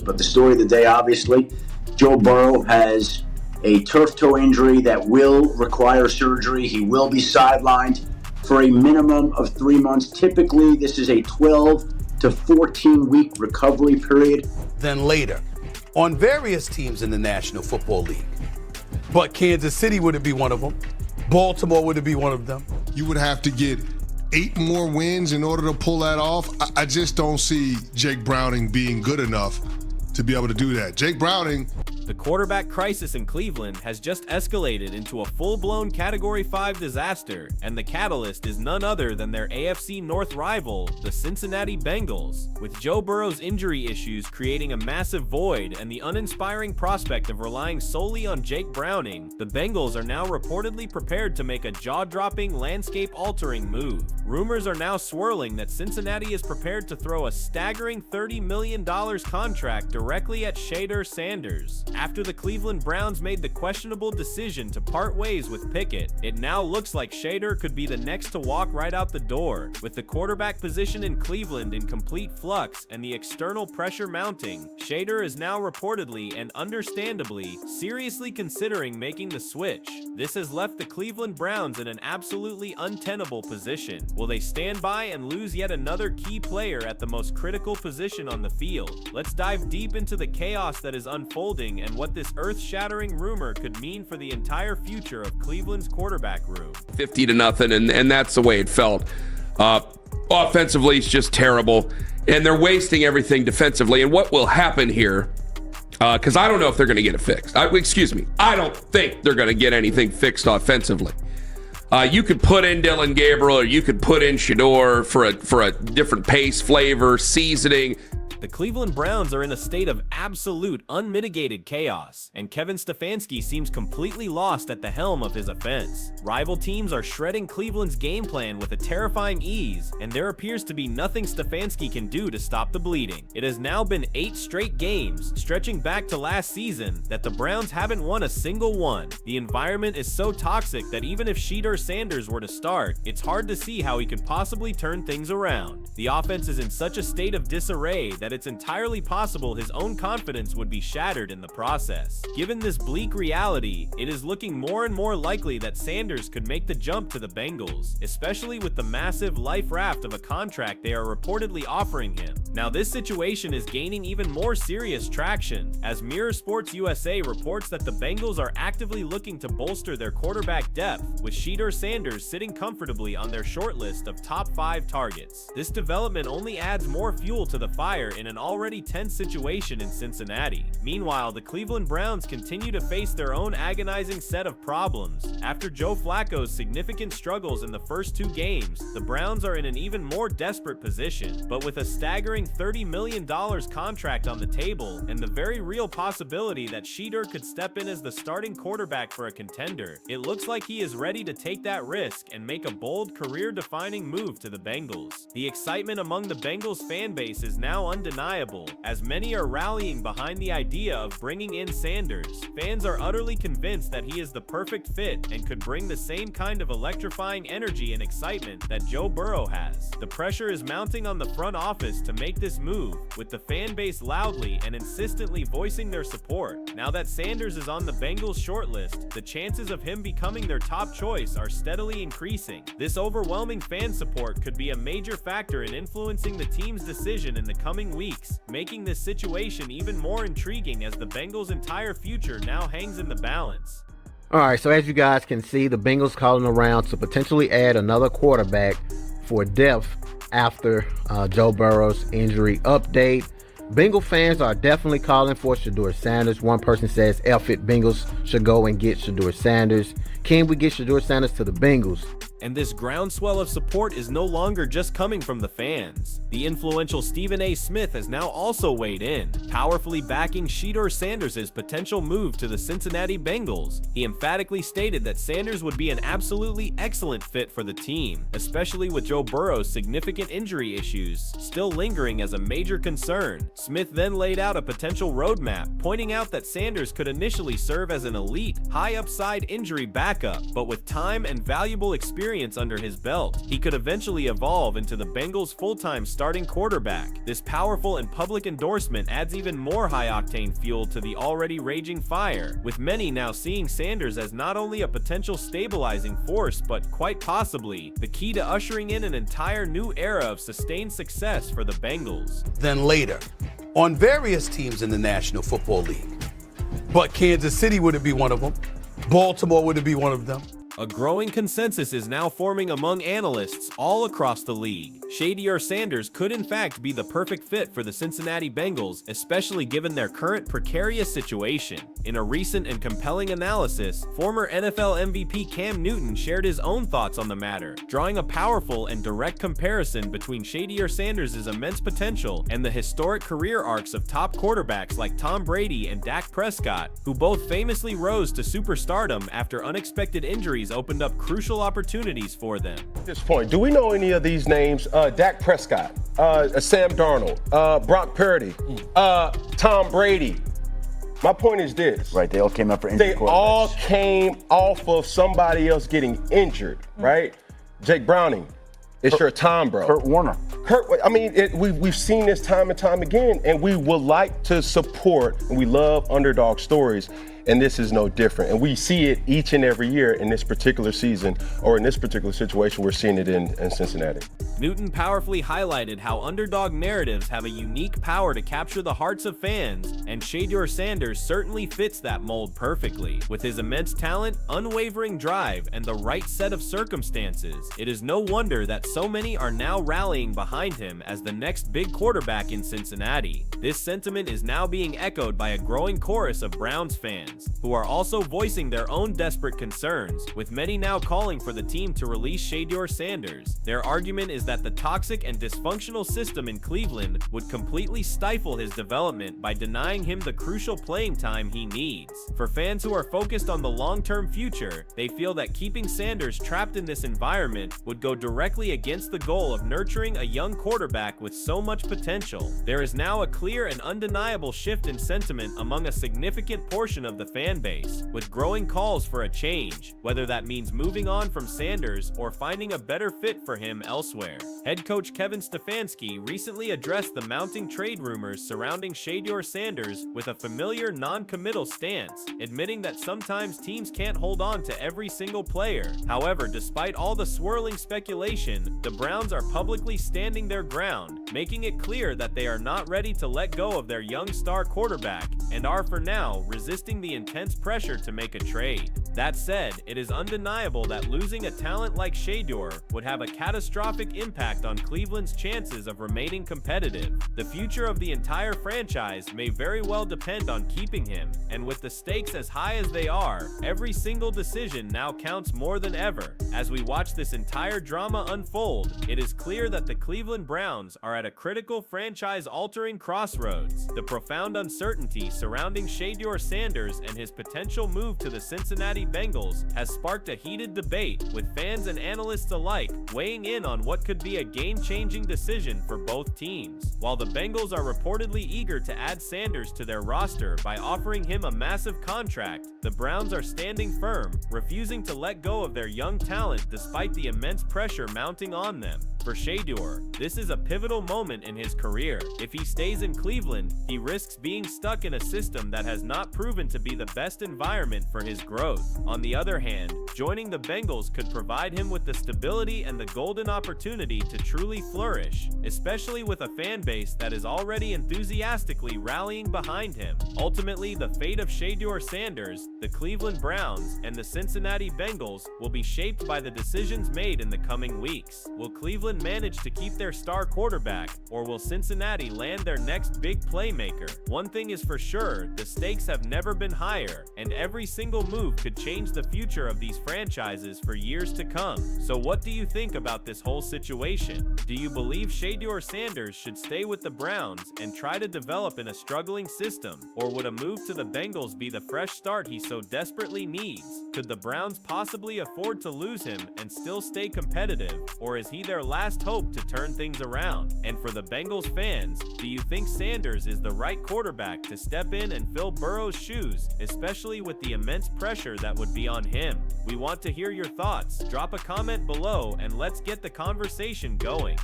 But the story of the day, obviously, Joe Burrow has a turf toe injury that will require surgery. He will be sidelined for a minimum of 3 months. Typically, this is a 12 to 14-week recovery period. Then later, on various teams in the National Football League. But Kansas City wouldn't be one of them. Baltimore wouldn't be one of them. You would have to get 8 more wins in order to pull that off. I just don't see Jake Browning being good enough to be able to do that. Jake Browning. The quarterback crisis in Cleveland has just escalated into a full-blown Category 5 disaster, and the catalyst is none other than their AFC North rival, the Cincinnati Bengals. With Joe Burrow's injury issues creating a massive void and the uninspiring prospect of relying solely on Jake Browning, the Bengals are now reportedly prepared to make a jaw-dropping, landscape-altering move. Rumors are now swirling that Cincinnati is prepared to throw a staggering $30 million contract directly at Shedeur Sanders. After the Cleveland Browns made the questionable decision to part ways with Pickett, it now looks like Shedeur could be the next to walk right out the door. With the quarterback position in Cleveland in complete flux and the external pressure mounting, Shedeur is now reportedly and understandably seriously considering making the switch. This has left the Cleveland Browns in an absolutely untenable position. Will they stand by and lose yet another key player at the most critical position on the field? Let's dive deep into the chaos that is unfolding and what this earth-shattering rumor could mean for the entire future of Cleveland's quarterback room. 50-0, and that's the way it felt. Offensively, it's just terrible, and they're wasting everything defensively. And what will happen here, because I don't know if they're going to get it fixed. I don't think they're going to get anything fixed offensively. You could put in Dylan Gabriel, or you could put in Shedeur for a different pace, flavor, seasoning. The Cleveland Browns are in a state of absolute, unmitigated chaos, and Kevin Stefanski seems completely lost at the helm of his offense. Rival teams are shredding Cleveland's game plan with a terrifying ease, and there appears to be nothing Stefanski can do to stop the bleeding. It has now been 8 straight games, stretching back to last season, that the Browns haven't won a single one. The environment is so toxic that even if Shedeur Sanders were to start, it's hard to see how he could possibly turn things around. The offense is in such a state of disarray that it's entirely possible his own confidence would be shattered in the process. Given this bleak reality, it is looking more and more likely that Sanders could make the jump to the Bengals, especially with the massive life raft of a contract they are reportedly offering him. Now, this situation is gaining even more serious traction, as Mirror Sports USA reports that the Bengals are actively looking to bolster their quarterback depth, with Shedeur Sanders sitting comfortably on their short list of top 5 targets. This development only adds more fuel to the fire in an already tense situation in Cincinnati. Meanwhile, the Cleveland Browns continue to face their own agonizing set of problems. After Joe Flacco's significant struggles in the first 2 games, the Browns are in an even more desperate position. But with a staggering $30 million contract on the table, and the very real possibility that Shedeur could step in as the starting quarterback for a contender, it looks like he is ready to take that risk and make a bold, career-defining move to the Bengals. The excitement among the Bengals fan base is now undeniable, as many are rallying behind the idea of bringing in Sanders. Fans are utterly convinced that he is the perfect fit and could bring the same kind of electrifying energy and excitement that Joe Burrow has. The pressure is mounting on the front office to make this move, with the fan base loudly and insistently voicing their support. Now that Sanders is on the Bengals shortlist, the chances of him becoming their top choice are steadily increasing. This overwhelming fan support could be a major factor in influencing the team's decision in the coming weeks, making this situation even more intriguing as the Bengals' entire future now hangs in the balance. All right, so as you guys can see, the Bengals calling around to potentially add another quarterback for depth after Joe Burrow's injury update. Bengal fans are definitely calling for Shedeur Sanders. One person says, F it, Bengals should go and get Shedeur Sanders. Can we get Shedeur Sanders to the Bengals? And this groundswell of support is no longer just coming from the fans. The influential Stephen A. Smith has now also weighed in, powerfully backing Shedeur Sanders' potential move to the Cincinnati Bengals. He emphatically stated that Sanders would be an absolutely excellent fit for the team, especially with Joe Burrow's significant injury issues still lingering as a major concern. Smith then laid out a potential roadmap, pointing out that Sanders could initially serve as an elite, high-upside injury backup, but with time and valuable experience experience under his belt, he could eventually evolve into the Bengals' full-time starting quarterback. This powerful and public endorsement adds even more high-octane fuel to the already raging fire, with many now seeing Sanders as not only a potential stabilizing force, but quite possibly the key to ushering in an entire new era of sustained success for the Bengals. Then later, on various teams in the National Football League. But Kansas City wouldn't be one of them. Baltimore wouldn't be one of them. A growing consensus is now forming among analysts all across the league. Shedeur Sanders could in fact be the perfect fit for the Cincinnati Bengals, especially given their current precarious situation. In a recent and compelling analysis, former NFL MVP Cam Newton shared his own thoughts on the matter, drawing a powerful and direct comparison between Shedeur Sanders' immense potential and the historic career arcs of top quarterbacks like Tom Brady and Dak Prescott, who both famously rose to superstardom after unexpected injuries opened up crucial opportunities for them. At this point, do we know any of these names? Dak Prescott, Sam Darnold, Brock Purdy, Tom Brady. My point is this. Right, they all came up for injury. They all came off of somebody else getting injured, right? Jake Browning, it's your time, bro. Kurt Warner. I mean, we've seen this time and time again, and we would like to support, and we love underdog stories, and this is no different. And we see it each and every year in this particular season, or in this particular situation, we're seeing it in Cincinnati. Newton powerfully highlighted how underdog narratives have a unique power to capture the hearts of fans, and Shedeur Sanders certainly fits that mold perfectly. With his immense talent, unwavering drive, and the right set of circumstances, it is no wonder that so many are now rallying behind him as the next big quarterback in Cincinnati. This sentiment is now being echoed by a growing chorus of Browns fans, who are also voicing their own desperate concerns, with many now calling for the team to release Shedeur Sanders. Their argument is that the toxic and dysfunctional system in Cleveland would completely stifle his development by denying him the crucial playing time he needs. For fans who are focused on the long-term future, they feel that keeping Sanders trapped in this environment would go directly against the goal of nurturing a young quarterback with so much potential. There is now a clear and undeniable shift in sentiment among a significant portion of the fan base, with growing calls for a change, whether that means moving on from Sanders or finding a better fit for him elsewhere. Head coach Kevin Stefanski recently addressed the mounting trade rumors surrounding Shedeur Sanders with a familiar non-committal stance, admitting that sometimes teams can't hold on to every single player. However, despite all the swirling speculation, the Browns are publicly standing their ground, making it clear that they are not ready to let go of their young star quarterback and are for now resisting the intense pressure to make a trade. That said, it is undeniable that losing a talent like Shedeur would have a catastrophic impact on Cleveland's chances of remaining competitive. The future of the entire franchise may very well depend on keeping him, and with the stakes as high as they are, every single decision now counts more than ever. As we watch this entire drama unfold, it is clear that the Cleveland Browns are at a critical franchise-altering crossroads. The profound uncertainty surrounding Shedeur Sanders and his potential move to the Cincinnati Bengals has sparked a heated debate, with fans and analysts alike weighing in on what could be a game-changing decision for both teams. While the Bengals are reportedly eager to add Sanders to their roster by offering him a massive contract, the Browns are standing firm, refusing to let go of their young talent despite the immense pressure mounting on them. For Shedeur, this is a pivotal moment in his career. If he stays in Cleveland, he risks being stuck in a system that has not proven to be the best environment for his growth. On the other hand, joining the Bengals could provide him with the stability and the golden opportunity to truly flourish, especially with a fan base that is already enthusiastically rallying behind him. Ultimately, the fate of Shedeur Sanders, the Cleveland Browns, and the Cincinnati Bengals will be shaped by the decisions made in the coming weeks. Will Cleveland manage to keep their star quarterback, or will Cincinnati land their next big playmaker? One thing is for sure, the stakes have never been higher, and every single move could change the future of these franchises for years to come. So what do you think about this whole situation? Do you believe Shedeur Sanders should stay with the Browns and try to develop in a struggling system, or would a move to the Bengals be the fresh start he so desperately needs? Could the Browns possibly afford to lose him and still stay competitive, or is he their last last hope to turn things around? And for the Bengals fans, do you think Sanders is the right quarterback to step in and fill Burrow's shoes, especially with the immense pressure that would be on him? We want to hear your thoughts. Drop a comment below and let's get the conversation going.